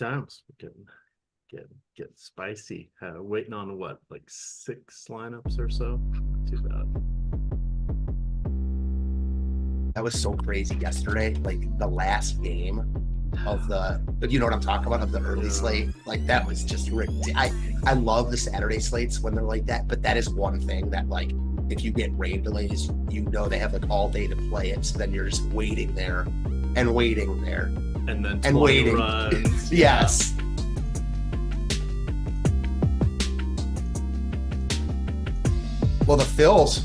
times. Getting spicy. Waiting on what, like 6 lineups or so? Not too bad. That was so crazy yesterday. Like the last game of you know what I'm talking about, of the early slate. Like that was just ridiculous. I love the Saturday slates when they're like that, but that is one thing that, like, if you get rain delays, you know they have like all day to play it. So then you're just waiting there and waiting there. And then waiting. Runs. Yes. Well, the Phils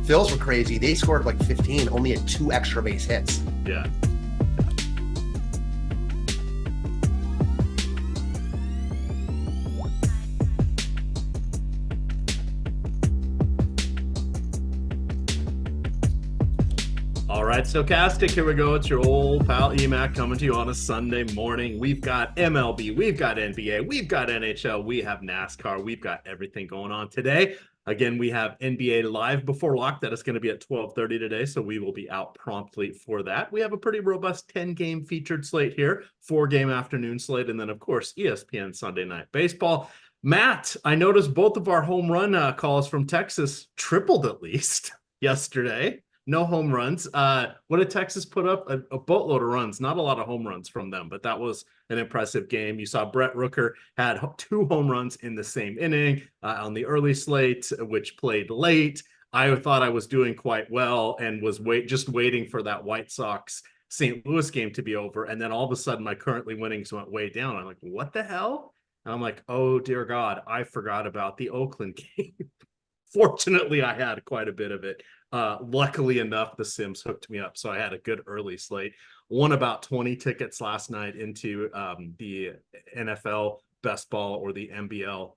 were crazy. They scored like 15, only had 2 extra base hits. Yeah. All right, Stochastic, here we go. It's your old pal Emac coming to you on a Sunday morning. We've got MLB, we've got NBA, we've got NHL, we have NASCAR, we've got everything going on today. Again, we have NBA live before lock. That is going to be at 12:30 today, so we will be out promptly for that. We have a pretty robust 10-game featured slate here, 4-game afternoon slate, and then, of course, ESPN Sunday Night Baseball. Matt, I noticed both of our home run calls from Texas tripled at least yesterday. No home runs. What did Texas put up? A boatload of runs. Not a lot of home runs from them, but that was an impressive game. You saw Brett Rooker had 2 home runs in the same inning on the early slate, which played late. I thought I was doing quite well and was just waiting for that White Sox St. Louis game to be over. And then all of a sudden, my currently winnings went way down. I'm like, what the hell? And I'm like, oh, dear God, I forgot about the Oakland game. Fortunately, I had quite a bit of it. Luckily enough, the Sims hooked me up, so I had a good early slate. Won about 20 tickets last night into the NFL Best Ball or the NBA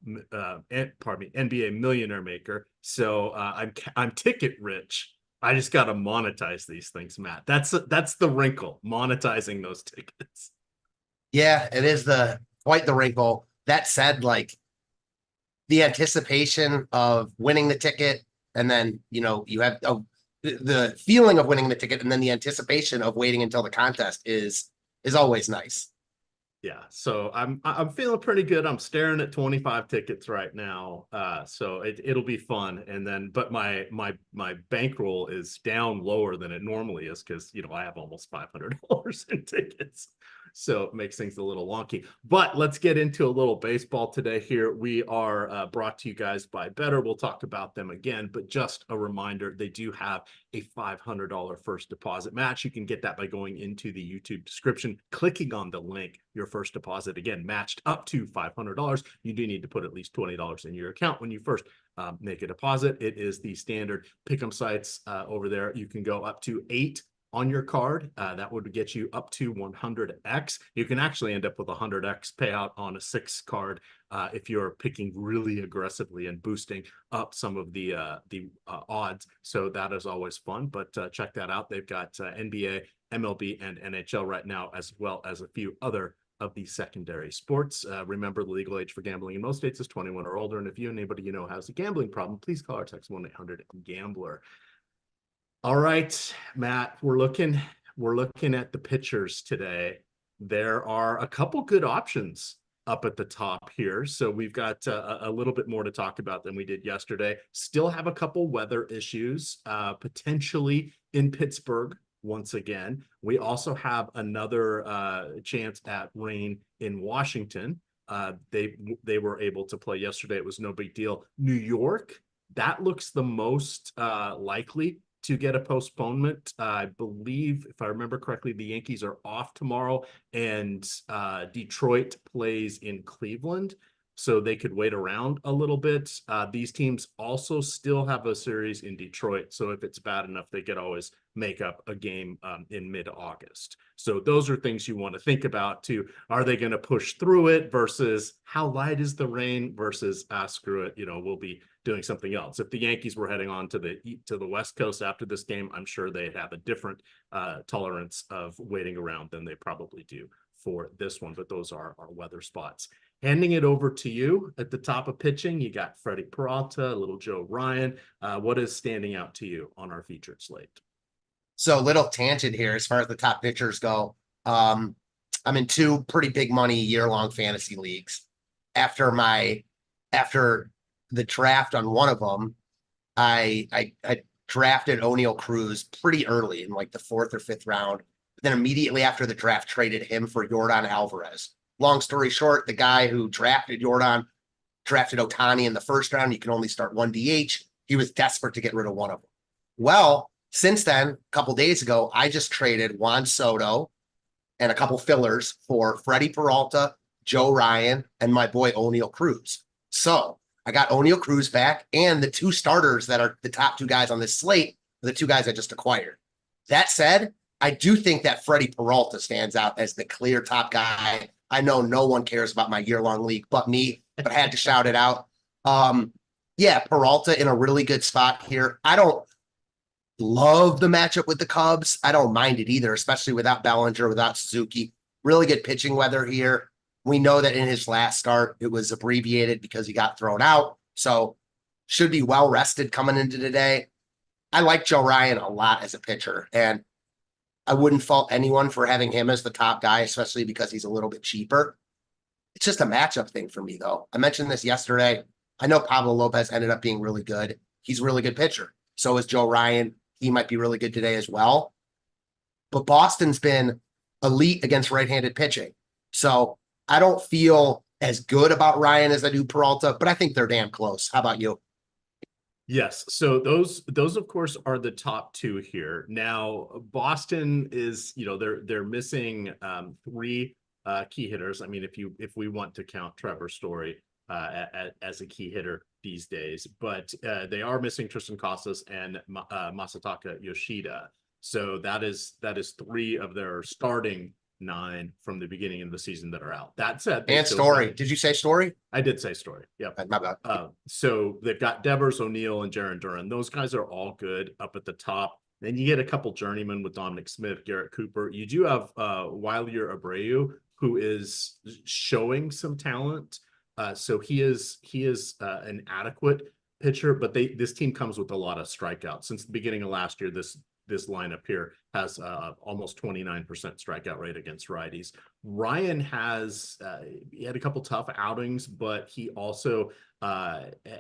Millionaire Maker. So I'm ticket rich. I just got to monetize these things, Matt. That's the wrinkle, monetizing those tickets. Yeah, it is quite the wrinkle. That said, like, the anticipation of winning the ticket, and then, you know, you have the feeling of winning the ticket, and then the anticipation of waiting until the contest is always nice. Yeah, so I'm feeling pretty good. I'm staring at 25 tickets right now, so it'll be fun. And then, but my bankroll is down lower than it normally is because, you know, I have almost $500 in tickets. So it makes things a little wonky. But let's get into a little baseball today here. We are brought to you guys by Better. We'll talk about them again, but just a reminder, they do have a $500 first deposit match. You can get that by going into the YouTube description, clicking on the link. Your first deposit, again, matched up to $500. You do need to put at least $20 in your account when you first make a deposit. It is the standard pick'em sites over there. You can go up to 8 on your card. That would get you up to 100x. You can actually end up with 100x payout on a 6 card if you're picking really aggressively and boosting up some of the odds. So that is always fun, but check that out. They've got NBA, MLB, and NHL right now, as well as a few other of the secondary sports. Remember, the legal age for gambling in most states is 21 or older. And if anybody you know has a gambling problem, please call or text 1-800-GAMBLER. All right, Matt, we're looking at the pitchers today. There are a couple good options up at the top here. So we've got a little bit more to talk about than we did yesterday. Still have a couple weather issues, potentially in Pittsburgh once again. We also have another chance at rain in Washington. They were able to play yesterday. It was no big deal. New York, that looks the most likely to get a postponement. I believe, if I remember correctly, the Yankees are off tomorrow, and Detroit plays in Cleveland, so they could wait around a little bit. These teams also still have a series in Detroit, so if it's bad enough, they could always make up a game in mid-August. So those are things you want to think about too. Are they going to push through it versus how light is the rain versus screw it, we'll be doing something else. If the Yankees were heading on to the West Coast after this game, I'm sure they'd have a different tolerance of waiting around than they probably do for this one, but those are our weather spots. Handing it over to you at the top of pitching, you got Freddie Peralta, little Joe Ryan. What is standing out to you on our featured slate? So little tangent here as far as the top pitchers go. I'm in 2 pretty big money year-long fantasy leagues. After the draft on one of them, I drafted O'Neal Cruz pretty early in like the 4th or 5th round. Then immediately after the draft, traded him for Yordan Alvarez. Long story short, the guy who drafted Yordan drafted Ohtani in the 1st round. You can only start 1 DH. He was desperate to get rid of one of them. Well, since then, a couple days ago, I just traded Juan Soto and a couple fillers for Freddie Peralta, Joe Ryan, and my boy O'Neal Cruz. So I got O'Neal Cruz back, and the 2 starters that are the top 2 guys on this slate are the 2 guys I just acquired. That said, I do think that Freddie Peralta stands out as the clear top guy. I know no one cares about my year-long league but me, but I had to shout it out. Yeah, Peralta in a really good spot here. I don't love the matchup with the Cubs. I don't mind it either, especially without Bellinger, without Suzuki. Really good pitching weather here. We know that in his last start, it was abbreviated because he got thrown out. So should be well rested coming into today. I like Joe Ryan a lot as a pitcher, and I wouldn't fault anyone for having him as the top guy, especially because he's a little bit cheaper. It's just a matchup thing for me, though. I mentioned this yesterday. I know Pablo Lopez ended up being really good. He's a really good pitcher. So is Joe Ryan. He might be really good today as well. But Boston's been elite against right-handed pitching. So I don't feel as good about Ryan as I do Peralta, but I think they're damn close. How about you? Yes. So those of course are the top 2 here. Now Boston is, they're missing 3 key hitters. I mean, if we want to count Trevor Story as a key hitter these days, but they are missing Tristan Casas and Masataka Yoshida. So that is 3 of their starting 9 from the beginning of the season that are out. That said, and Story. Did you say Story? I did say Story. Yep. My bad. So they've got Devers, O'Neal, and Jaron Duran. Those guys are all good up at the top. Then you get a couple journeymen with Dominic Smith, Garrett Cooper. You do have Wilder Abreu, who is showing some talent. So he is an adequate pitcher, but this team comes with a lot of strikeouts. Since the beginning of last year, this lineup here has almost 29% strikeout rate against righties. Ryan he had a couple tough outings, but he also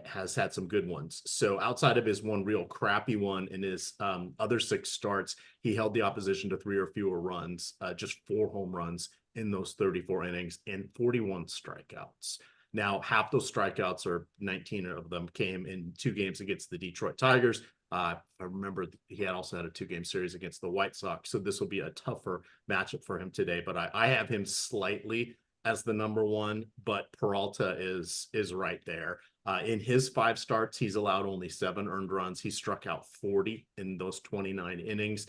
has had some good ones. So outside of his one real crappy one in his other 6 starts, he held the opposition to 3 or fewer runs, just 4 home runs in those 34 innings and 41 strikeouts. Now, half those strikeouts, or 19 of them, came in 2 games against the Detroit Tigers. I remember he had also had a 2-game series against the White Sox, so this will be a tougher matchup for him today. But I have him slightly as the number 1, but Peralta is right there. In his 5 starts, he's allowed only 7 earned runs. He struck out 40 in those 29 innings.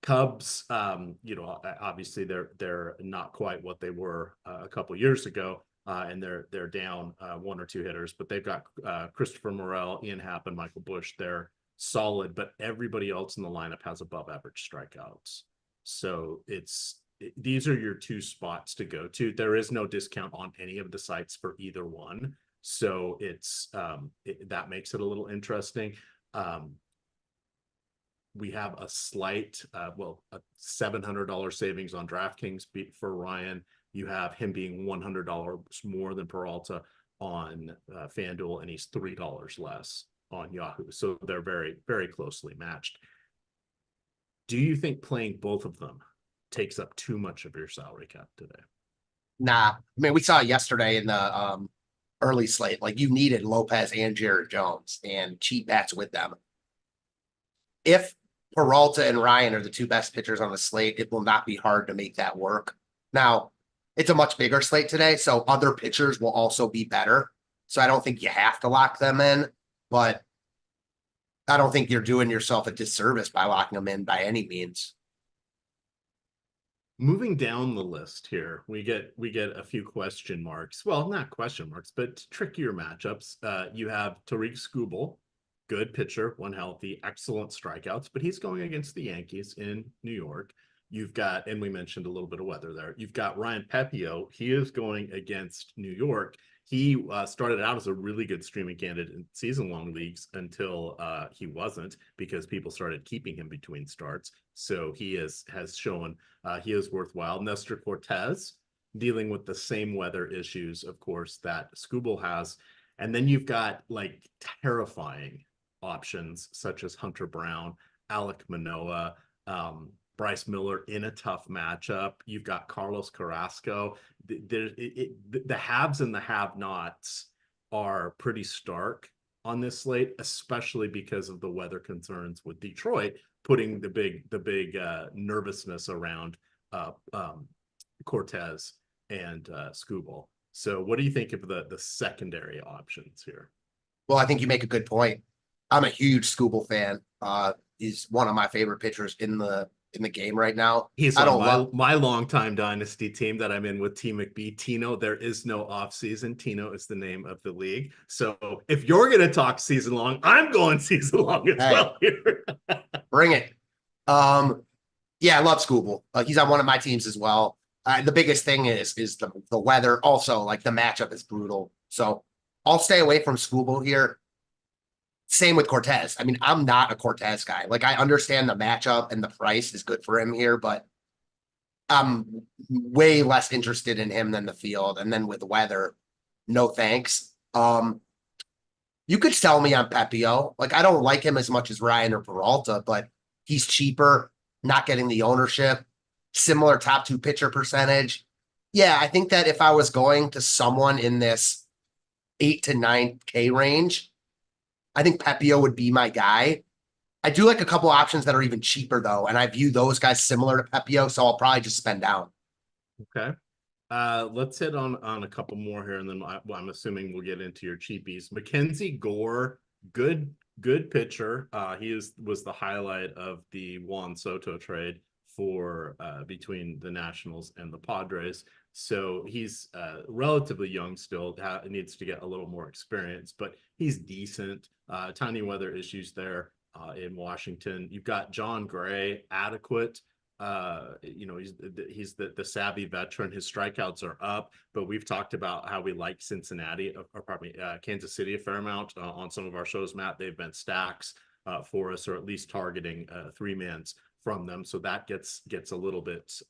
Cubs, obviously they're not quite what they were a couple years ago. And they're down 1 or 2 hitters, but they've got Christopher Morel, Ian Happ, and Michael Busch. They're solid, but everybody else in the lineup has above average strikeouts. So these are your 2 spots to go to. There is no discount on any of the sites for either one. So that makes it a little interesting. We have a slight, a $700 savings on DraftKings for Ryan. You have him being $100 more than Peralta on FanDuel, and he's $3 less on Yahoo. So they're very, very closely matched. Do you think playing both of them takes up too much of your salary cap today? Nah. I mean, we saw it yesterday in the early slate. Like, you needed Lopez and Jared Jones and cheap bats with them. If Peralta and Ryan are the 2 best pitchers on the slate, it will not be hard to make that work. Now, it's a much bigger slate today, so other pitchers will also be better. So I don't think you have to lock them in, but I don't think you're doing yourself a disservice by locking them in by any means. Moving down the list here, we get a few question marks. Well, not question marks, but trickier matchups. You have Tariq Skubal, good pitcher, when healthy, excellent strikeouts, but he's going against the Yankees in New York. You've got, and we mentioned a little bit of weather there. You've got Ryan Pepio. He is going against New York. he started out as a really good streaming candidate in season-long leagues until he wasn't, because people started keeping him between starts. So he has shown he is worthwhile. Nestor Cortez, dealing with the same weather issues, of course, that Skubal has. And then you've got like terrifying options such as Hunter Brown, Alek Manoah, Bryce Miller in a tough matchup. You've got Carlos Carrasco. The haves and the have-nots are pretty stark on this slate, especially because of the weather concerns with Detroit, putting the big nervousness around Cortez and Skubal. So what do you think of the secondary options here? Well, I think you make a good point. I'm a huge Skubal fan. He's one of my favorite pitchers in the game right now. He's on my longtime dynasty team that I'm in with T McBee. Tino, there is no off season. Tino is the name of the league. So if you're going to talk season long, I'm going season long as well here. Bring it. Yeah, I love Skubal. He's on one of my teams as well. The biggest thing is the weather. Also, like the matchup is brutal. So I'll stay away from Skubal here. Same with Cortez. I mean, I'm not a Cortez guy. Like, I understand the matchup and the price is good for him here, but I'm way less interested in him than the field. And then with the weather, no thanks. You could sell me on Pepio. Like, I don't like him as much as Ryan or Peralta, but he's cheaper, not getting the ownership, similar top 2 pitcher percentage. Yeah, I think that if I was going to someone in this 8 to 9K range, I think Pepio would be my guy. I do like a couple options that are even cheaper, though, and I view those guys similar to Pepio, so I'll probably just spend down. Okay. Let's hit on a couple more here, and then I'm assuming we'll get into your cheapies. Mackenzie Gore, good pitcher. He was the highlight of the Juan Soto trade for between the Nationals and the Padres. So he's relatively young still, needs to get a little more experience, but he's decent. Tiny weather issues there in Washington. You've got John Gray, adequate. He's the savvy veteran. His strikeouts are up, but we've talked about how we like Cincinnati, or pardon me, Kansas City a fair amount on some of our shows, Matt. They've been stacks for us, or at least targeting 3-mans from them. So that gets a little bit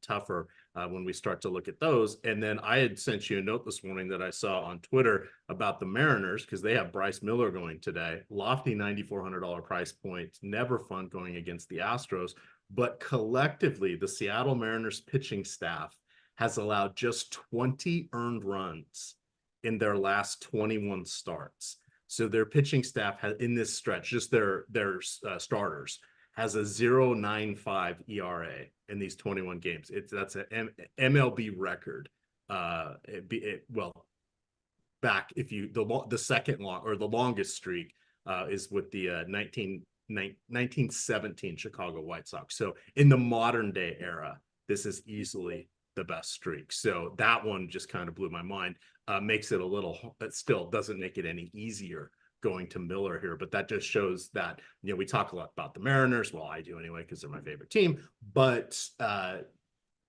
tougher when we start to look at those. And then I had sent you a note this morning that I saw on Twitter about the Mariners, because they have Bryce Miller going today. Lofty $9,400 price point. Never fun going against the Astros. But collectively, the Seattle Mariners pitching staff has allowed just 20 earned runs in their last 21 starts. So their pitching staff has, in this stretch, just their starters, has a 0.95 ERA in these 21 games. That's an MLB record. Back if you the second long, or the longest streak is with the 1917 Chicago White Sox. So in the modern day era, this is easily the best streak. So that one just kind of blew my mind. Makes it a little, it still doesn't make it any easier going to Miller here, but that just shows that, we talk a lot about the Mariners. Well, I do anyway, because they're my favorite team, but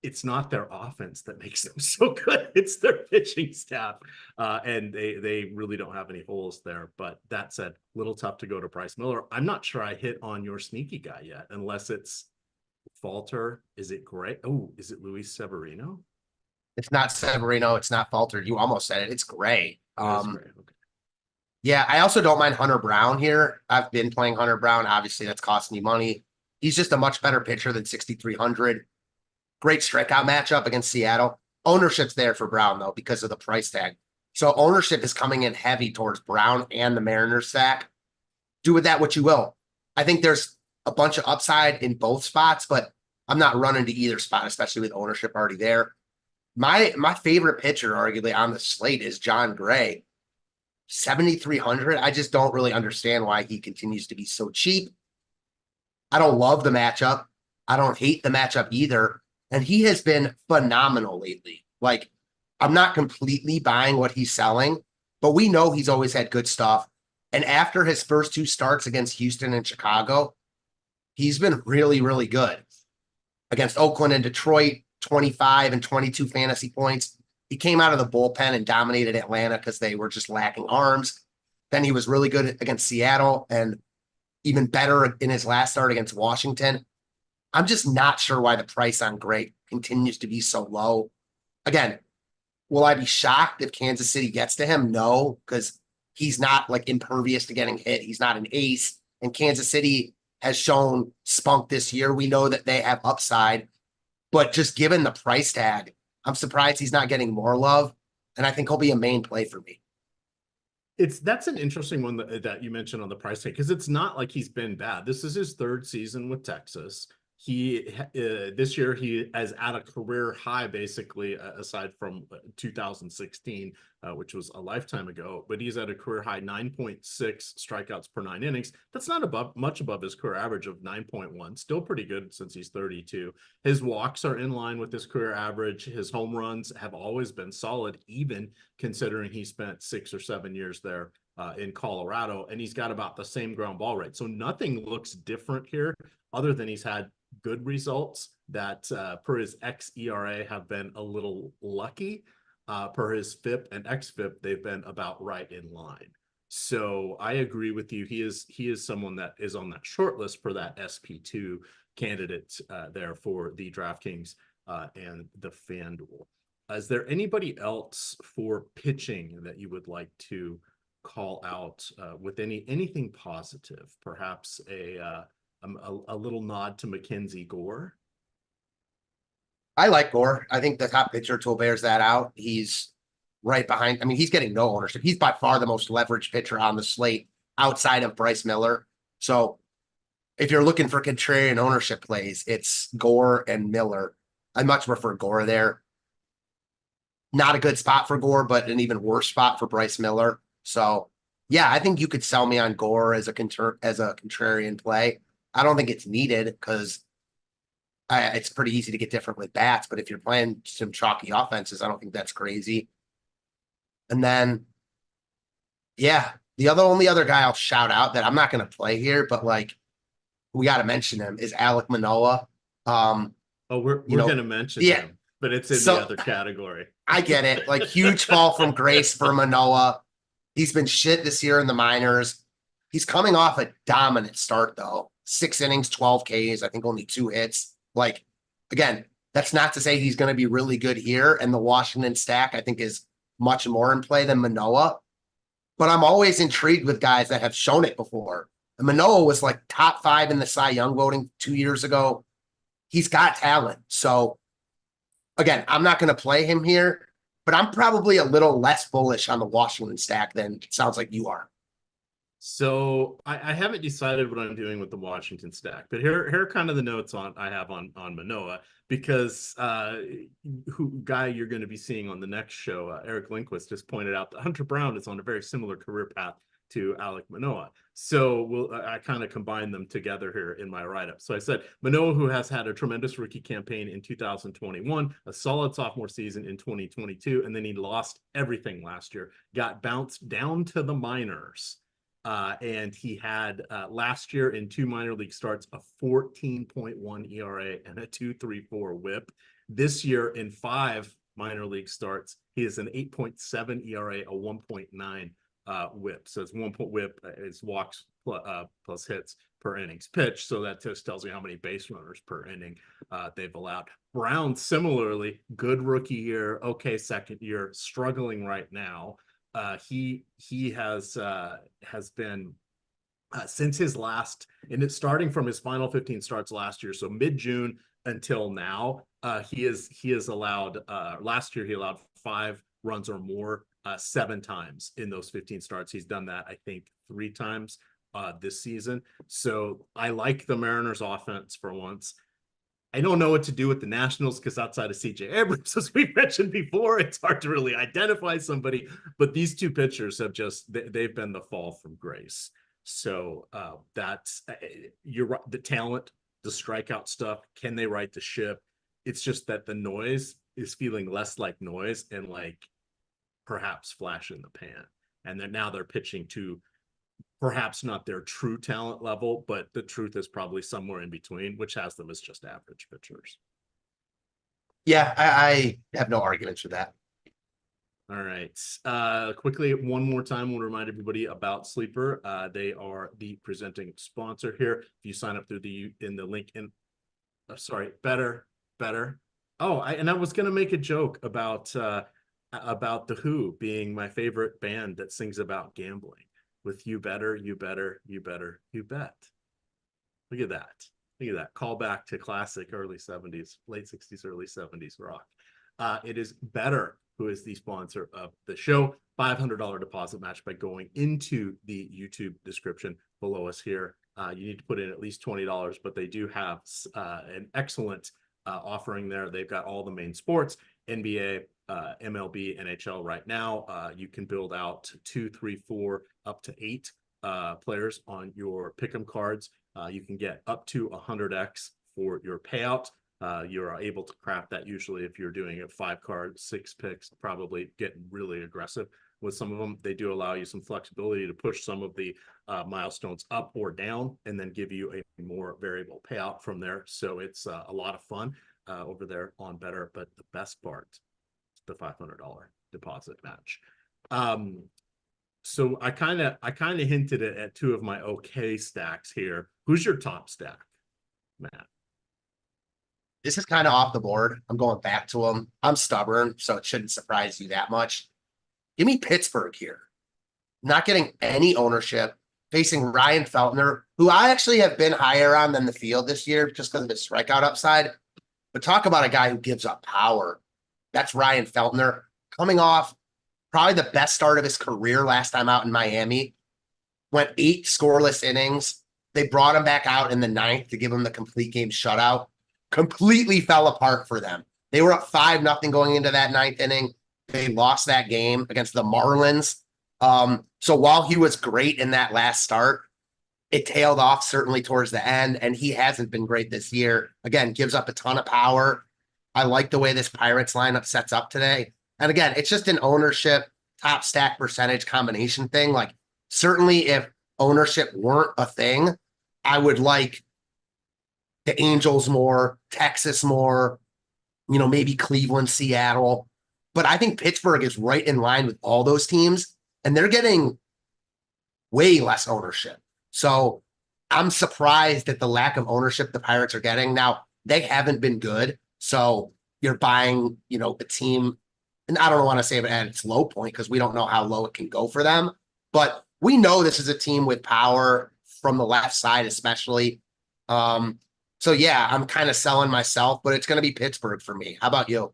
it's not their offense that makes them so good. It's their pitching staff. And they really don't have any holes there. But that said, a little tough to go to Bryce Miller. I'm not sure I hit on your sneaky guy yet, unless it's Falter. Is it Gray? Oh, is it Luis Severino? It's not Severino. It's not Falter. You almost said it. It's Gray. Gray. Okay. Yeah, I also don't mind Hunter Brown here. I've been playing Hunter Brown. Obviously, that's costing you money. He's just a much better pitcher than 6,300. Great strikeout matchup against Seattle. Ownership's there for Brown, though, because of the price tag. So ownership is coming in heavy towards Brown and the Mariners stack. Do with that what you will. I think there's a bunch of upside in both spots, but I'm not running to either spot, especially with ownership already there. My favorite pitcher, arguably, on the slate is John Gray. 7,300. I just don't really understand why he continues to be so cheap. I don't love the matchup. I don't hate the matchup either. And he has been phenomenal lately. Like, I'm not completely buying what he's selling, but we know he's always had good stuff. And after his first 2 starts against Houston and Chicago, he's been really, really good. Against Oakland and Detroit, 25 and 22 fantasy points. He came out of the bullpen and dominated Atlanta because they were just lacking arms. Then he was really good against Seattle and even better in his last start against Washington. I'm just not sure why the price on Gray continues to be so low. Again, will I be shocked if Kansas City gets to him? No, because he's not like impervious to getting hit. He's not an ace. And Kansas City has shown spunk this year. We know that they have upside, but just given the price tag, I'm surprised he's not getting more love. And I think he'll be a main play for me. That's an interesting one that you mentioned on the price tag, because it's not like he's been bad. This is his third season with Texas. He this year he is at a career high, basically, aside from 2016, which was a lifetime ago. But he's at a career high 9.6 strikeouts per 9 innings. That's not much above his career average of 9.1. Still pretty good since he's 32. His walks are in line with his career average. His home runs have always been solid, even considering he spent 6 or 7 years there in Colorado, and he's got about the same ground ball rate. So nothing looks different here, other than he's had good results that per his xERA have been a little lucky. Per his FIP and xFIP, they've been about right in line. So I agree with you. He is someone that is on that short list for that SP2 candidate there for the DraftKings and the FanDuel. Is there anybody else for pitching that you would like to call out with anything positive? Perhaps a little nod to Mackenzie Gore. I like Gore. I think the top pitcher tool bears that out. He's right behind. I mean, he's getting no ownership. He's by far the most leveraged pitcher on the slate outside of Bryce Miller. So if you're looking for contrarian ownership plays, it's Gore and Miller. I much prefer Gore there. Not a good spot for Gore, but an even worse spot for Bryce Miller. So yeah, I think you could sell me on Gore as a contrarian play. I don't think it's needed because it's pretty easy to get different with bats. But if you're playing some chalky offenses, I don't think that's crazy. And then, yeah, the only other guy I'll shout out that I'm not going to play here, but like we got to mention him is Alek Manoah. We're going to mention him, but it's in the other category. I get it. Like huge fall from grace for Manoah. He's been shit this year in the minors. He's coming off a dominant start though. 6 innings, 12 Ks, I think only 2 hits. Like, again, that's not to say he's going to be really good here. And the Washington stack, I think, is much more in play than Manoah. But I'm always intrigued with guys that have shown it before. And Manoah was like top 5 in the Cy Young voting 2 years ago. He's got talent. So, again, I'm not going to play him here, but I'm probably a little less bullish on the Washington stack than it sounds like you are. So I haven't decided what I'm doing with the Washington stack, but here are kind of the notes I have on Manoah, because guy you're going to be seeing on the next show, Eric Lindquist, just pointed out that Hunter Brown is on a very similar career path to Alek Manoah. So I kind of combined them together here in my write-up. So I said Manoah, who has had a tremendous rookie campaign in 2021, a solid sophomore season in 2022, and then he lost everything last year, got bounced down to the minors. And he had last year in 2 minor league starts a 14.1 ERA and a 2.34 WHIP. This year in 5 minor league starts, he has an 8.7 ERA, a 1.9 WHIP. So it's 1 point WHIP is walks plus hits per innings pitched. So that just tells you how many base runners per inning they've allowed. Brown, similarly, good rookie year, okay second year, struggling right now. He has been since his last, and it's starting from his final 15 starts last year, so mid-June until now, he has allowed last year he allowed 5 runs or more 7 times in those 15 starts. He's done that, I think, 3 times this season. So I like the Mariners offense for once. I don't know what to do with the Nationals because outside of CJ Abrams, as we mentioned before, it's hard to really identify somebody. But these 2 pitchers have they've been the fall from grace. So that's you're right. The talent, the strikeout stuff, can they right the ship? It's just that the noise is feeling less like noise and like perhaps flash in the pan. And then now they're pitching to perhaps not their true talent level, but the truth is probably somewhere in between, which has them as just average pitchers. Yeah, I have no arguments for that. All right. Quickly, one more time, we'll remind everybody about Sleeper. They are the presenting sponsor here. If you sign up through in the link in, sorry, better. Oh, I was gonna make a joke about the Who being my favorite band that sings about gambling. With you better, you better, you better, you bet. Look at that. Look at that. Call back to classic early 70s, late 60s, early 70s rock. It is Better who is the sponsor of the show. $500 deposit match by going into the YouTube description below us here. You need to put in at least $20, but they do have an excellent offering there. They've got all the main sports, NBA, MLB, NHL right now. You can build out 2, 3, 4, up to 8 players on your pick'em cards. You can get up to 100x for your payout. You are able to craft that usually if you're doing a 5 card, 6 picks, probably getting really aggressive with some of them. They do allow you some flexibility to push some of the milestones up or down and then give you a more variable payout from there. So it's a lot of fun over there on Better. But the best part is the $500 deposit match. So I kind of hinted at 2 of my okay stacks here. Who's your top stack, Matt? This is kind of off the board. I'm going back to them. I'm stubborn, so it shouldn't surprise you that much. Give me Pittsburgh here. Not getting any ownership, facing Ryan Feltner, who I actually have been higher on than the field this year just because of his strikeout upside. But talk about a guy who gives up power. That's Ryan Feltner, coming off probably the best start of his career last time out in Miami. Went 8 scoreless innings. They brought him back out in the 9th to give him the complete game shutout. Completely fell apart for them. They were up 5-0 going into that 9th inning. They lost that game against the Marlins. So while he was great in that last start, it tailed off certainly towards the end, and he hasn't been great this year. Again, gives up a ton of power. I like the way this Pirates lineup sets up today. And again, it's just an ownership top stack percentage combination thing. Like, certainly if ownership weren't a thing, I would like the Angels more, Texas more, maybe Cleveland, Seattle. But I think Pittsburgh is right in line with all those teams, and they're getting way less ownership. So I'm surprised at the lack of ownership the Pirates are getting. Now, they haven't been good. So you're buying, a team, and I don't want to say it at its low point because we don't know how low it can go for them. But we know this is a team with power from the left side, especially. So yeah, I'm kind of selling myself, but it's going to be Pittsburgh for me. How about you?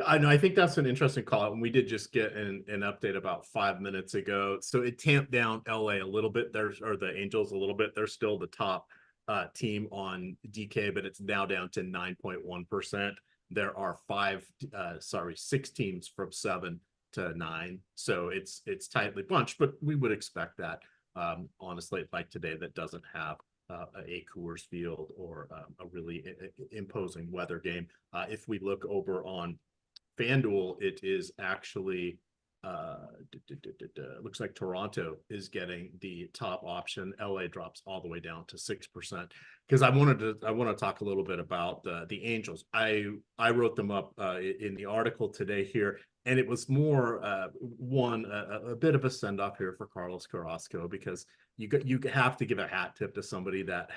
I know. I think that's an interesting call. And we did just get an update about 5 minutes ago. So it tamped down LA a little bit. Or the Angels a little bit. They're still the top team on DK, but it's now down to 9.1%. There are 6 teams from 7 to 9. So it's tightly bunched, but we would expect that on a slate like today that doesn't have a Coors Field or a really imposing weather game. If we look over on FanDuel, it is actually looks like Toronto is getting the top option. LA drops all the way down to 6%. Because I want to talk a little bit about the Angels. I wrote them up in the article today here, and it was more a bit of a send off here for Carlos Carrasco, because you have to give a hat tip to somebody that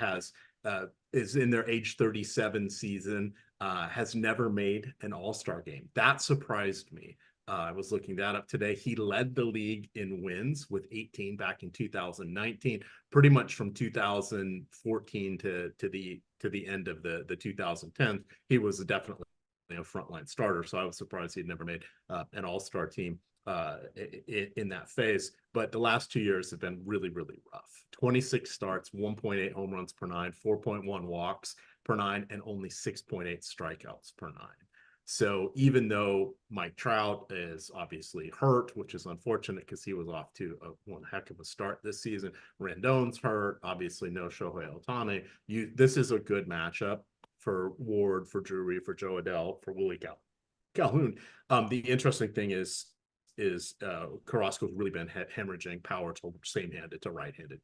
is in their age 37 season, has never made an all-star game. That surprised me. I was looking that up today. He led the league in wins with 18 back in 2019, pretty much from 2014 to the end of the 2010s. He was definitely a frontline starter, so I was surprised he'd never made an all-star team in that phase. But the last 2 years have been really, really rough. 26 starts, 1.8 home runs per 9, 4.1 walks per 9, and only 6.8 strikeouts per 9. So even though Mike Trout is obviously hurt, which is unfortunate because he was off to one heck of a start this season, Rendon's hurt, obviously no Shohei Ohtani. This is a good matchup for Ward, for Drury, for Joe Adell, for Willie Calhoun. The interesting thing is Carrasco's really been hemorrhaging power to same-handed to right-handed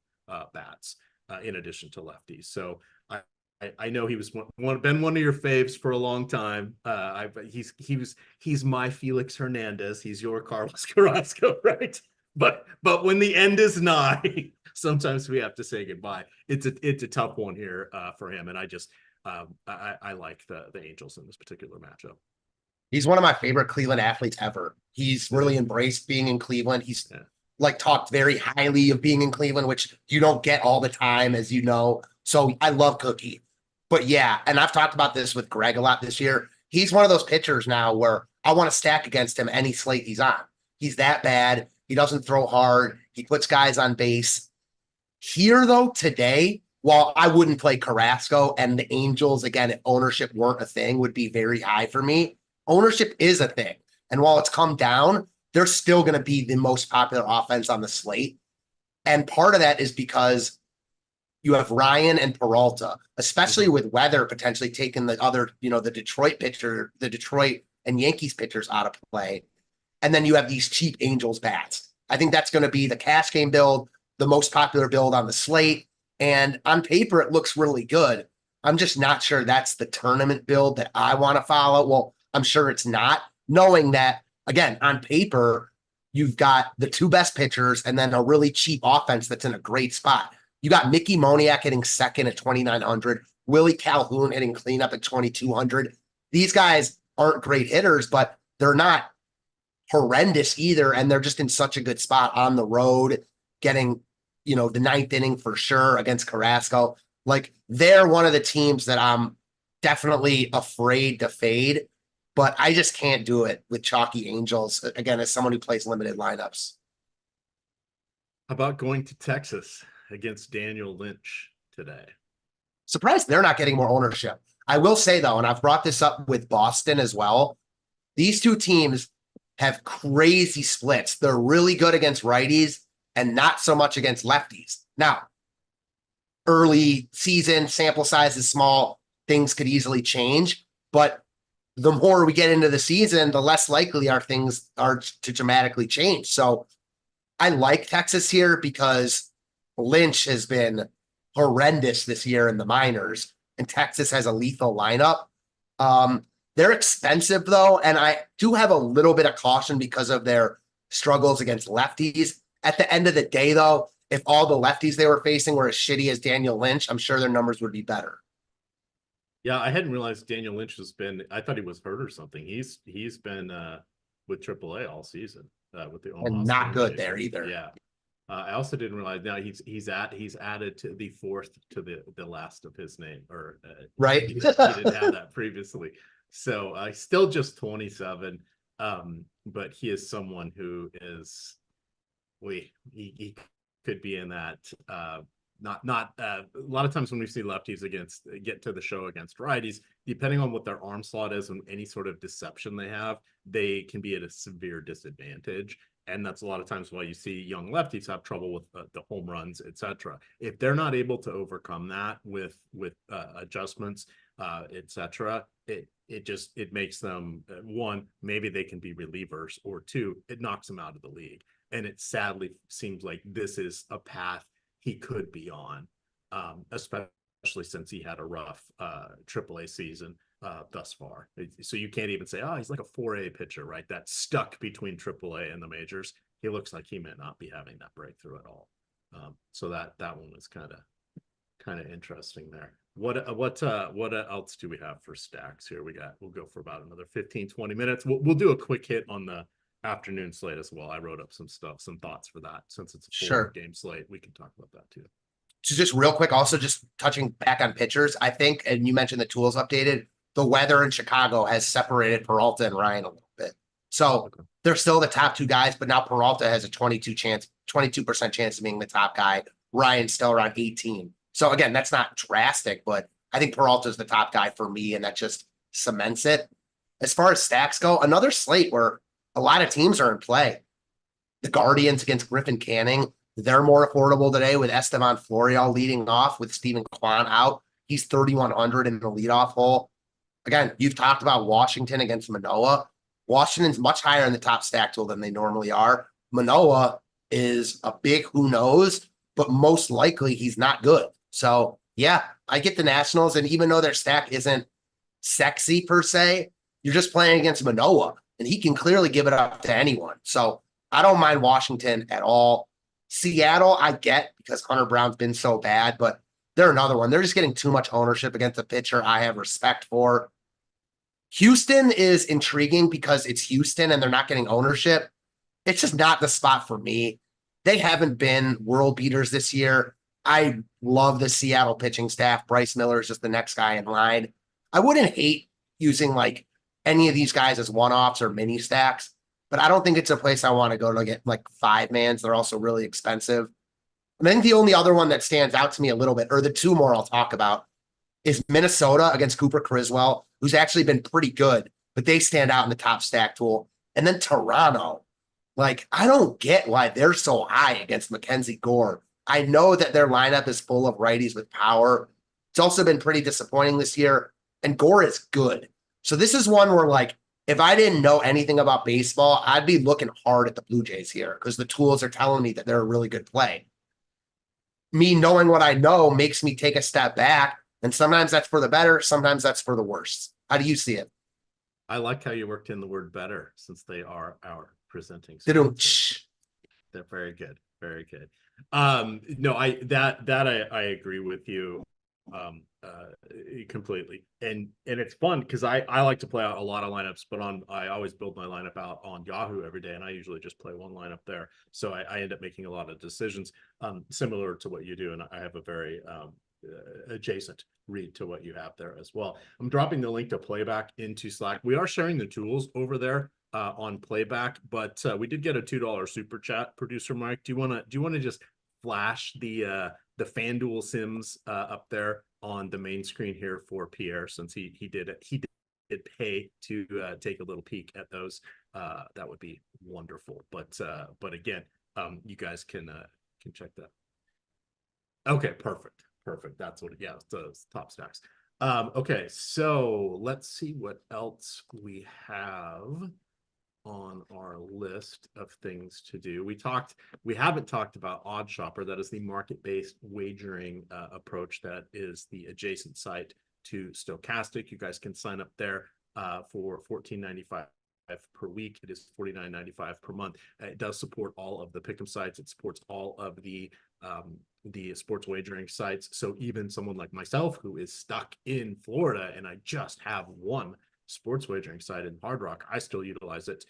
bats, in addition to lefties. So I know he was been one of your faves for a long time. He's my Felix Hernandez. He's your Carlos Carrasco, right? But when the end is nigh, sometimes we have to say goodbye. It's a tough one here for him, and I like the Angels in this particular matchup. He's one of my favorite Cleveland athletes ever. He's really embraced being in Cleveland. He's talked very highly of being in Cleveland, which you don't get all the time, as you know. So I love Cookie. But yeah, and I've talked about this with Greg a lot this year. He's one of those pitchers now where I want to stack against him any slate he's on. He's that bad. He doesn't throw hard. He puts guys on base. Here, though, today, while I wouldn't play Carrasco and the Angels, again, if ownership weren't a thing, would be very high for me. Ownership is a thing. And while it's come down, they're still going to be the most popular offense on the slate. And part of that is because you have Ryan and Peralta, especially with weather potentially taking the other, the Detroit and Yankees pitchers out of play. And then you have these cheap Angels bats. I think that's going to be the cash game build, the most popular build on the slate. And on paper, it looks really good. I'm just not sure that's the tournament build that I want to follow. Well, I'm sure it's not, knowing that, again, on paper, you've got the two best pitchers and then a really cheap offense that's in a great spot. You got Mickey Moniak hitting second at 2,900, Willie Calhoun hitting cleanup at 2,200. These guys aren't great hitters, but they're not horrendous either. And they're just in such a good spot on the road, getting, the ninth inning for sure against Carrasco. They're one of the teams that I'm definitely afraid to fade, but I just can't do it with chalky Angels, again, as someone who plays limited lineups. How about going to Texas against Daniel Lynch today? Surprised they're not getting more ownership. I will say, though, and I've brought this up with Boston as well, these two teams have crazy splits. They're really good against righties and not so much against lefties. Now, early season, sample size is small, things could easily change, but the more we get into the season, the less likely our things are to dramatically change. So I like Texas here because Lynch has been horrendous this year in the minors, and Texas has a lethal lineup. They're expensive, though, and I do have a little bit of caution because of their struggles against lefties. At the end of the day, though, if all the lefties they were facing were as shitty as Daniel Lynch, I'm sure their numbers would be better. Yeah, I hadn't realized Daniel Lynch I thought he was hurt or something. He's been with AAA all season with the and not good there either. Yeah. I also didn't realize now he's added to the fourth to the last of his name, or right. He didn't have that previously. So still just 27. But he is someone who is he could be in that not a lot of times when we see lefties get to the show against righties, depending on what their arm slot is and any sort of deception they have, they can be at a severe disadvantage. And that's a lot of times why you see young lefties have trouble with the home runs, etc. If they're not able to overcome that with adjustments, etc., it makes them, one, maybe they can be relievers, or two, it knocks them out of the league. And it sadly seems like this is a path he could be on, especially since he had a rough AAA season thus far. So you can't even say, he's like a 4A pitcher, right? That's stuck between AAA and the majors. He looks like he may not be having that breakthrough at all. So that one was kind of interesting there. What else do we have for stacks here? We'll go for about another 15-20 minutes. We'll do a quick hit on the afternoon slate as well. I wrote up some thoughts for that. Since it's a 4-game slate, we can talk about that too. So just real quick, also just touching back on pitchers, I think, and you mentioned the tools updated, the weather in Chicago has separated Peralta and Ryan a little bit. So they're still the top two guys, but now Peralta has a 22% chance of being the top guy. Ryan's still around 18. So again, that's not drastic, but I think Peralta's the top guy for me, and that just cements it. As far as stacks go, another slate where a lot of teams are in play. The Guardians against Griffin Canning, they're more affordable today with Esteban Florial leading off with Stephen Kwan out. He's 3,100 in the leadoff hole. Again, you've talked about Washington against Manoah. Washington's much higher in the top stack tool than they normally are. Manoah is a big who knows, but most likely he's not good. So Yeah, I get the Nationals, and even though their stack isn't sexy per se, you're just playing against Manoah, and he can clearly give it up to anyone. So I don't mind Washington at all. Seattle, I get because Hunter Brown's been so bad, but they're another one. They're just getting too much ownership against a pitcher I have respect for. Houston is intriguing because it's Houston and they're not getting ownership. It's just not the spot for me. They haven't been world beaters this year. I love the Seattle pitching staff. Bryce Miller is just the next guy in line. I wouldn't hate using like any of these guys as one-offs or mini stacks, but I don't think it's a place I want to go to get like 5-mans. They're also really expensive. I think the only other one that stands out to me a little bit, or the two more I'll talk about, is Minnesota against Cooper Criswell, who's actually been pretty good, but they stand out in the top stack tool. And then Toronto. Like, I don't get why they're so high against Mackenzie Gore. I know that their lineup is full of righties with power. It's also been pretty disappointing this year, and Gore is good. So this is one where, like, if I didn't know anything about baseball, I'd be looking hard at the Blue Jays here because the tools are telling me that they're a really good play. Me knowing what I know makes me take a step back, and sometimes that's for the better, sometimes that's for the worse. How do you see it? I like how you worked in the word better since they are our presenting. They're very good. Very good. No, I agree with you completely. And it's fun because I like to play out a lot of lineups, but I always build my lineup out on Yahoo every day, and I usually just play one lineup there. So I end up making a lot of decisions similar to what you do, and I have a very adjacent read to what you have there as well. I'm dropping the link to Playback into Slack. We are sharing the tools over there on Playback, but we did get a $2 super chat. Producer Mike, do you want to just flash the FanDuel Sims up there on the main screen here for Pierre, since he did pay to take a little peek at those? That would be wonderful. But again, you guys can check that. Okay, perfect. That's what, yeah, it's top stacks. Okay, so let's see what else we have on our list of things to do. We haven't talked about Odd Shopper. That is the market-based wagering approach that is the adjacent site to Stochastic. You guys can sign up there for $14.95 per week. It is $49.95 per month. It does support all of the pick'em sites. It supports all of the sports wagering sites. So even someone like myself who is stuck in Florida and I just have one sports wagering site in Hard Rock, I still utilize it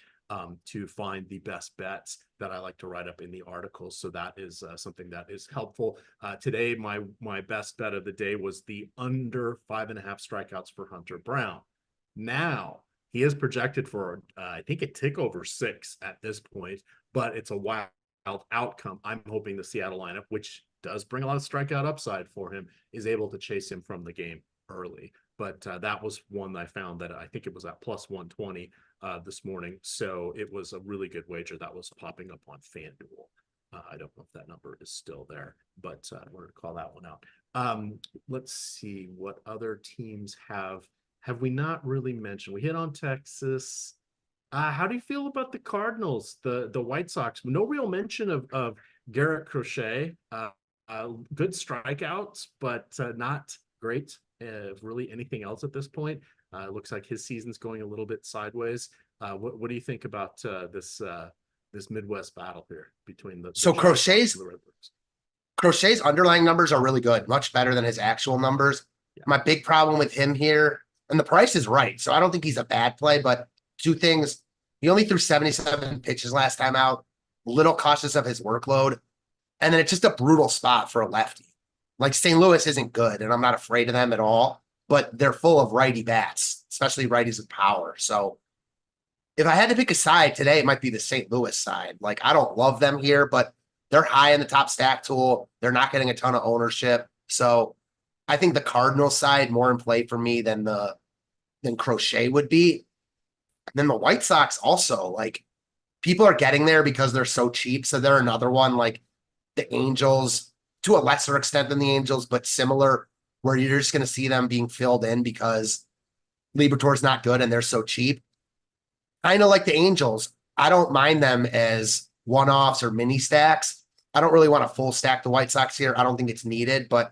to find the best bets that I like to write up in the articles. So that is something that is helpful. Today, my best bet of the day was the under 5.5 strikeouts for Hunter Brown. Now, he is projected for, I think, a tick over 6 at this point, but it's a wild outcome. I'm hoping the Seattle lineup, which does bring a lot of strikeout upside for him, is able to chase him from the game early. But that was one that I found that I think it was at plus 120 this morning. So it was a really good wager that was popping up on FanDuel. I don't know if that number is still there, but I wanted to call that one out. Let's see what other teams have we not really mentioned. We hit on Texas. How do you feel about the Cardinals, the White Sox? No real mention of Garrett Crochet. Good strikeouts, but not great. Really anything else at this point. Looks like his season's going a little bit sideways. What do you think about this Midwest battle here between the Crochet's underlying numbers are really good, much better than his actual numbers. Yeah. My big problem with him here, and the price is right, so I don't think he's a bad play, but two things. He only threw 77 pitches last time out, a little cautious of his workload, and then it's just a brutal spot for a lefty. Like, St. Louis isn't good, and I'm not afraid of them at all, but they're full of righty bats, especially righties with power. So if I had to pick a side today, it might be the St. Louis side. Like, I don't love them here, but they're high in the top stack tool. They're not getting a ton of ownership. So I think the Cardinals side more in play for me than Crochet would be. And then the White Sox also, like, people are getting there because they're so cheap. So they're another one, like the Angels, to a lesser extent than the Angels, but similar, where you're just going to see them being filled in because Liberatore not good and they're so cheap. Kind of like the Angels. I don't mind them as one-offs or mini stacks. I don't really want to full stack the White Sox here. I don't think it's needed, but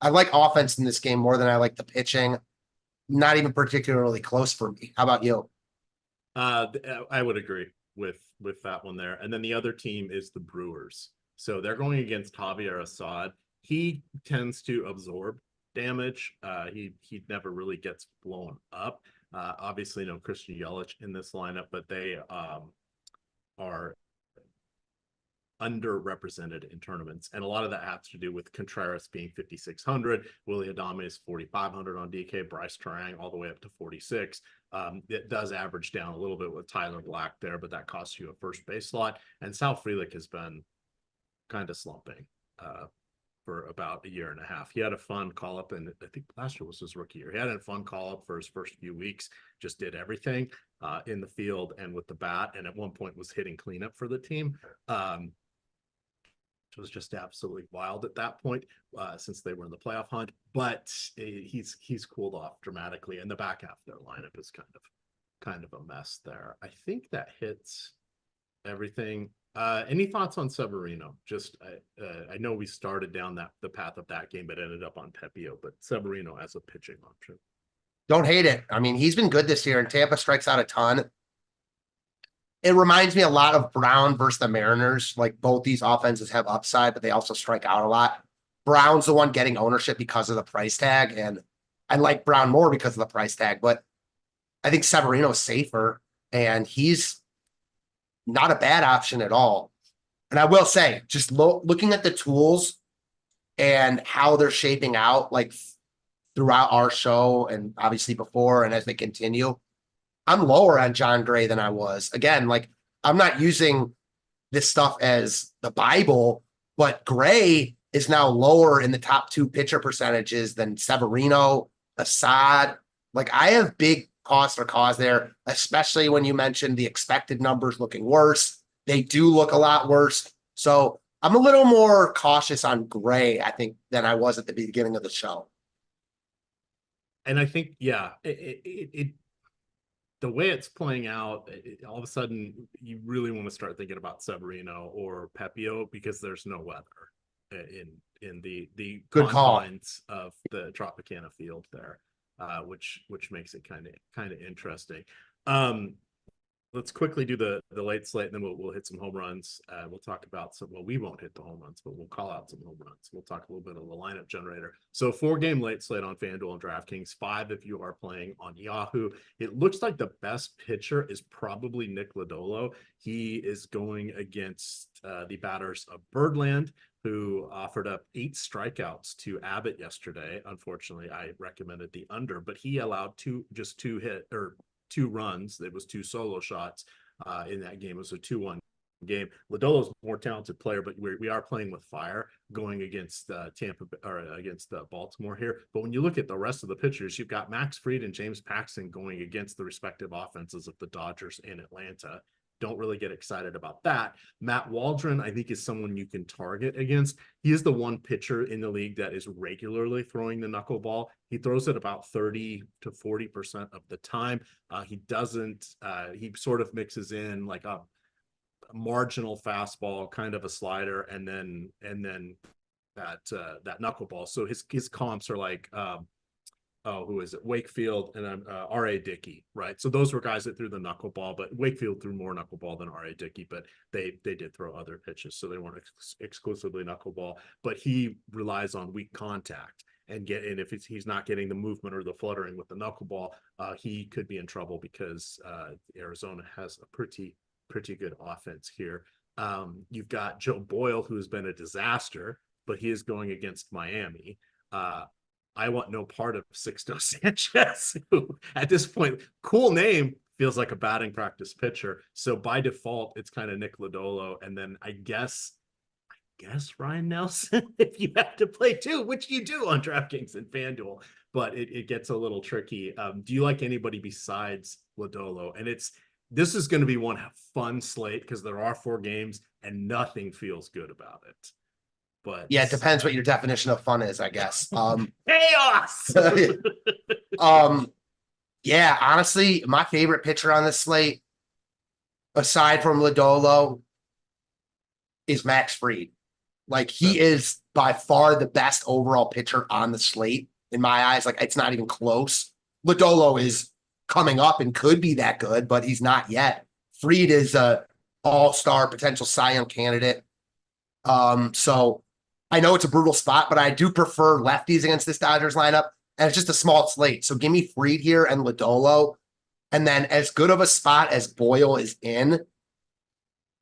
I like offense in this game more than I like the pitching. Not even particularly close for me. How about you? I would agree with that one there. And then the other team is the Brewers. So they're going against Javier Assad. He tends to absorb damage. He never really gets blown up. Obviously, no Christian Yelich in this lineup, but they are underrepresented in tournaments. And a lot of that has to do with Contreras being 5,600, Willy Adames 4,500 on DK, Bryce Terang all the way up to 46. It does average down a little bit with Tyler Black there, but that costs you a first base slot. And Sal Frelick has been kind of slumping for about a year and a half. He had a fun call up, and I think last year was his rookie year. He had a fun call up for his first few weeks, just did everything in the field and with the bat. And at one point was hitting cleanup for the team. It was just absolutely wild at that point since they were in the playoff hunt, but he's cooled off dramatically, and the back half of their lineup is kind of a mess there. I think that hits everything. Any thoughts on Severino? Just I know we started down the path of that game, but ended up on Pepio, but Severino as a pitching option. Don't hate it. I mean, he's been good this year, and Tampa strikes out a ton. It reminds me a lot of Brown versus the Mariners. Like, both these offenses have upside, but they also strike out a lot. Brown's the one getting ownership because of the price tag, and I like Brown more because of the price tag, but I think Severino's safer, and he's not a bad option at all. And I will say, just looking at the tools and how they're shaping out, like throughout our show and obviously before and as they continue, I'm lower on John Gray than I was. Again, like, I'm not using this stuff as the Bible, but Gray is now lower in the top 2 pitcher percentages than Severino, Assad. Like, I have big cause there, especially when you mentioned the expected numbers looking worse. They do look a lot worse. So I'm a little more cautious on Gray, I think, than I was at the beginning of the show. And I think, yeah, the way it's playing out, all of a sudden you really want to start thinking about Severino or Pepio because there's no weather in the good confines of the Tropicana field there, which makes it kind of interesting. Let's quickly do the late slate, and then we'll hit some home runs. We'll talk about we won't hit the home runs, but we'll call out some home runs. We'll talk a little bit of the lineup generator. So 4-game late slate on FanDuel and DraftKings, 5 if you are playing on Yahoo. It looks like the best pitcher is probably Nick Lodolo. He is going against the batters of Birdland, who offered up 8 strikeouts to Abbott yesterday. Unfortunately, I recommended the under, but he allowed two runs. It was 2 solo shots in that game. It was a 2-1 game. Lodolo's a more talented player, but we are playing with fire going against Baltimore here. But when you look at the rest of the pitchers, you've got Max Fried and James Paxton going against the respective offenses of the Dodgers and Atlanta. Don't really get excited about that. Matt Waldron, I think, is someone you can target against. He is the one pitcher in the league that is regularly throwing the knuckleball. He throws it about 30 to 40% of the time. He sort of mixes in like a marginal fastball, kind of a slider, and then that knuckleball. So his comps are like who is it? Wakefield and R.A. Dickey, right? So those were guys that threw the knuckleball, but Wakefield threw more knuckleball than R.A. Dickey, but they did throw other pitches, so they weren't exclusively knuckleball. But he relies on weak contact and if he's not getting the movement or the fluttering with the knuckleball, he could be in trouble because Arizona has a pretty good offense here. You've got Joe Boyle, who has been a disaster, but he is going against Miami. I want no part of Sixto Sanchez, who at this point, cool name, feels like a batting practice pitcher. So by default, it's kind of Nick Lodolo. And then I guess Ryan Nelson, if you have to play too, which you do on DraftKings and FanDuel, but it gets a little tricky. Do you like anybody besides Lodolo? And this is going to be one fun slate because there are 4 games and nothing feels good about it. But yeah, it depends what your definition of fun is, I guess. Chaos. Yeah, honestly, my favorite pitcher on this slate, aside from Lodolo, is Max Fried. Like he is by far the best overall pitcher on the slate in my eyes. Like it's not even close. Lodolo is coming up and could be that good, but he's not yet. Fried is a all-star potential Cy Young candidate. So I know it's a brutal spot, but I do prefer lefties against this Dodgers lineup. And it's just a small slate. So give me Fried here and Lodolo. And then as good of a spot as Boyle is in,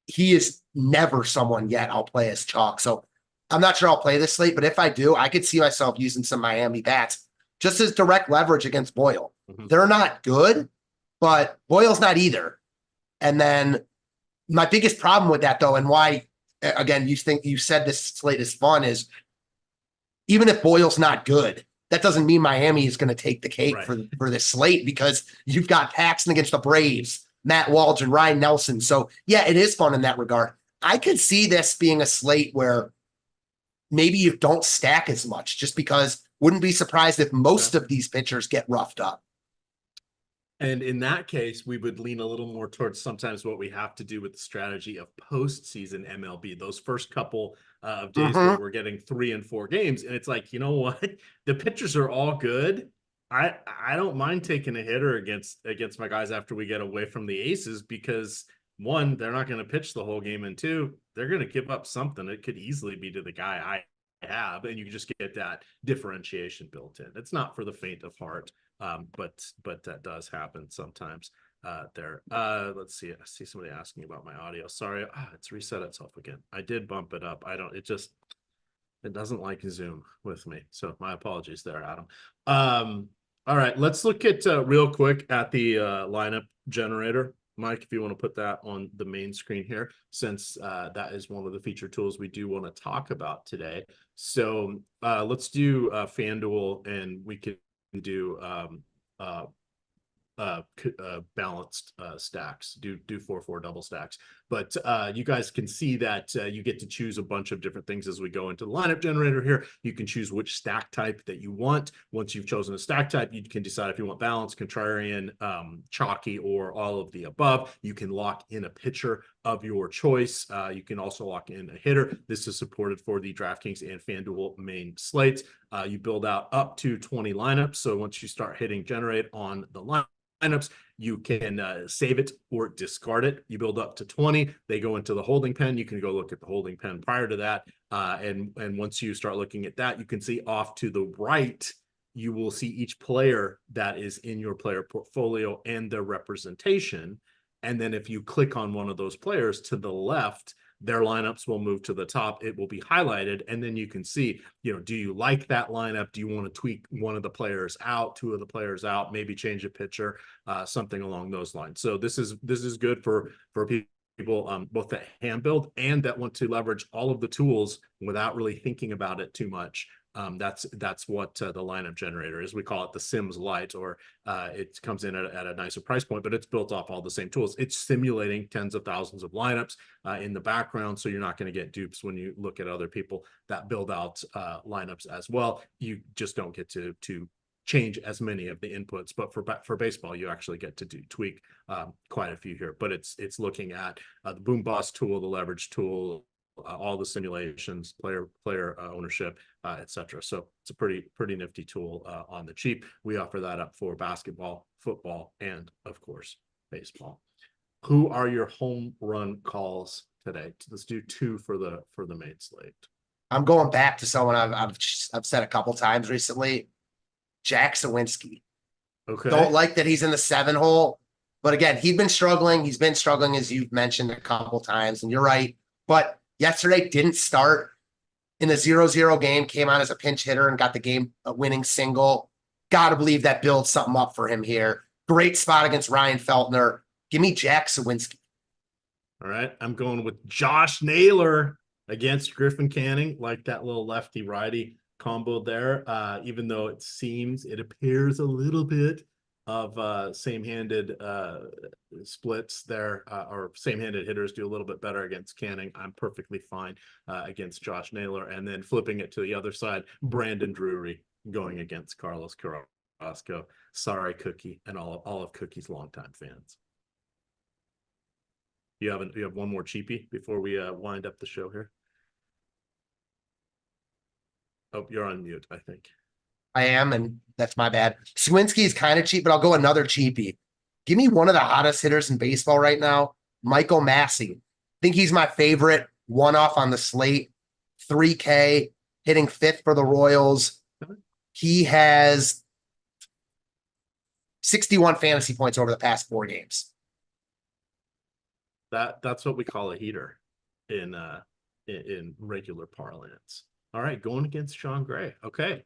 he is never someone yet I'll play as chalk. So I'm not sure I'll play this slate, but if I do, I could see myself using some Miami bats just as direct leverage against Boyle. Mm-hmm. They're not good, but Boyle's not either. And then my biggest problem with that, though, and why, again, you said this slate is fun, is even if Boyle's not good, that doesn't mean Miami is going to take the cake for this slate, because you've got Paxton against the Braves, Matt Walsh and Ryan Nelson. So yeah, it is fun in that regard. I could see this being a slate where maybe you don't stack as much, just because wouldn't be surprised if most of these pitchers get roughed up. And in that case, we would lean a little more towards sometimes what we have to do with the strategy of postseason MLB, those first couple of days where we're getting 3 and 4 games. And it's like, you know what? The pitchers are all good. I don't mind taking a hitter against my guys after we get away from the aces, because 1, they're not going to pitch the whole game, and 2, they're going to give up something. It could easily be to the guy I have, and you just get that differentiation built in. It's not for the faint of heart. But that does happen sometimes there. Let's see. I see somebody asking about my audio. Sorry. It's reset itself again. I did bump it up. It doesn't like Zoom with me. So my apologies there, Adam. All right, let's look at real quick at the lineup generator. Mike, if you want to put that on the main screen here, since that is one of the feature tools we do want to talk about today. So let's do FanDuel, and we can do balanced stacks, do 4-4 double stacks. But you guys can see that you get to choose a bunch of different things as we go into the lineup generator here. You can choose which stack type that you want. Once you've chosen a stack type, you can decide if you want balanced, contrarian, chalky, or all of the above. You can lock in a pitcher of your choice. You can also lock in a hitter. This is supported for the DraftKings and FanDuel main slates. You build out up to 20 lineups. So once you start hitting generate on the lineups, you can save it or discard it. You build up to 20. They go into the holding pen. You can go look at the holding pen prior to that. And once you start looking at that, you can see off to the right, you will see each player that is in your player portfolio and their representation. And then if you click on one of those players to the left, their lineups will move to the top. It will be highlighted. And then you can see, do you like that lineup? Do you want to tweak one of the players out, 2 of the players out, maybe change a pitcher, something along those lines. So this is good for people both that hand build and that want to leverage all of the tools without really thinking about it too much. That's what the lineup generator is. We call it the Sims Lite, or it comes in at a nicer price point, but it's built off all the same tools. It's simulating tens of thousands of lineups in the background, so you're not going to get dupes when you look at other people that build out lineups as well. You just don't get to change as many of the inputs, but for baseball, you actually get to tweak quite a few here. But it's looking at the boom bust tool, the leverage tool, all the simulations, player ownership, etc. So it's a pretty nifty tool on the cheap. We offer that up for basketball, football, and of course baseball. Who are your home run calls today? Let's do 2 for the main slate. I'm going back to someone I've said a couple times recently, Jack Sawinski. Okay. Don't like that he's in the 7 hole, but again, he's been struggling, as you've mentioned a couple times, and you're right. But yesterday didn't start in the 0-0 game, came on as a pinch hitter and got the game winning single. Got to believe that builds something up for him here. Great spot against Ryan Feltner. Give me Jack Sawinski. All right. I'm going with Josh Naylor against Griffin Canning, like that little lefty righty combo there. Even though it appears a little bit of same-handed splits there, or same-handed hitters do a little bit better against Canning. I'm perfectly fine against Josh Naylor. And then flipping it to the other side, Brandon Drury going against Carlos Carrasco. Sorry, Cookie, and all of Cookie's longtime fans. You have one more cheapie before we wind up the show here? Oh, you're on mute, I think. I am, and that's my bad. Swinski is kind of cheap, but I'll go another cheapie. Give me one of the hottest hitters in baseball right now, Michael Massey. I think he's my favorite one-off on the slate. 3K, hitting 5th for the Royals. He has 61 fantasy points over the past 4 games. That's what we call a heater in regular parlance. All right, going against Sean Gray. Okay.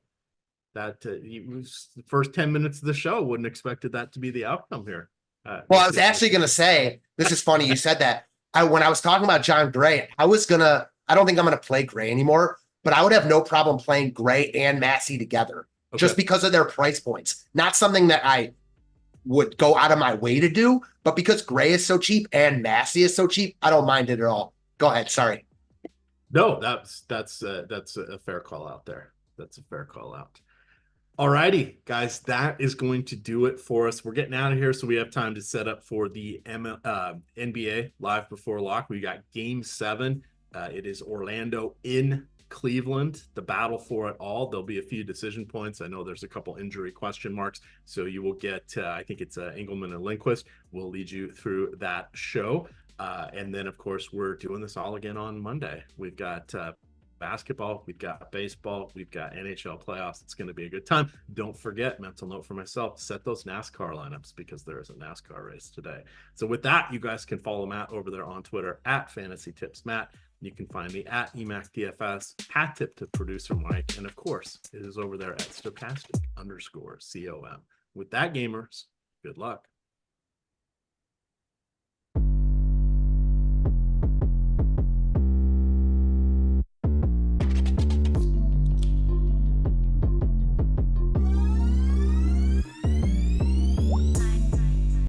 That was the first 10 minutes of the show. Wouldn't expected that to be the outcome here. Well, I was actually going to say, this is funny. You said that. When I was talking about John Gray, I don't think I'm going to play Gray anymore, but I would have no problem playing Gray and Massey together just because of their price points. Not something that I would go out of my way to do, but because Gray is so cheap and Massey is so cheap, I don't mind it at all. Go ahead. Sorry. No, that's a fair call out there. That's a fair call out. All righty, guys, that is going to do it for us. We're getting out of here, so we have time to set up for the NBA Live Before Lock. We got Game 7. It is Orlando in Cleveland, the battle for it all. There'll be a few decision points. I know there's a couple injury question marks, so you will get, I think it's Engelman and Lindquist will lead you through that show. And then, of course, we're doing this all again on Monday. We've got basketball, we've got baseball, we've got NHL playoffs. It's going to be a good time. Don't forget, mental note for myself, set those NASCAR lineups because there is a NASCAR race today. So with that, you guys can follow Matt over there on Twitter at Fantasy Tips Matt. You can find me at Emac DFS, hat tip to producer Mike, and of course, it is over there at stochastic_com. With that, gamers, good luck.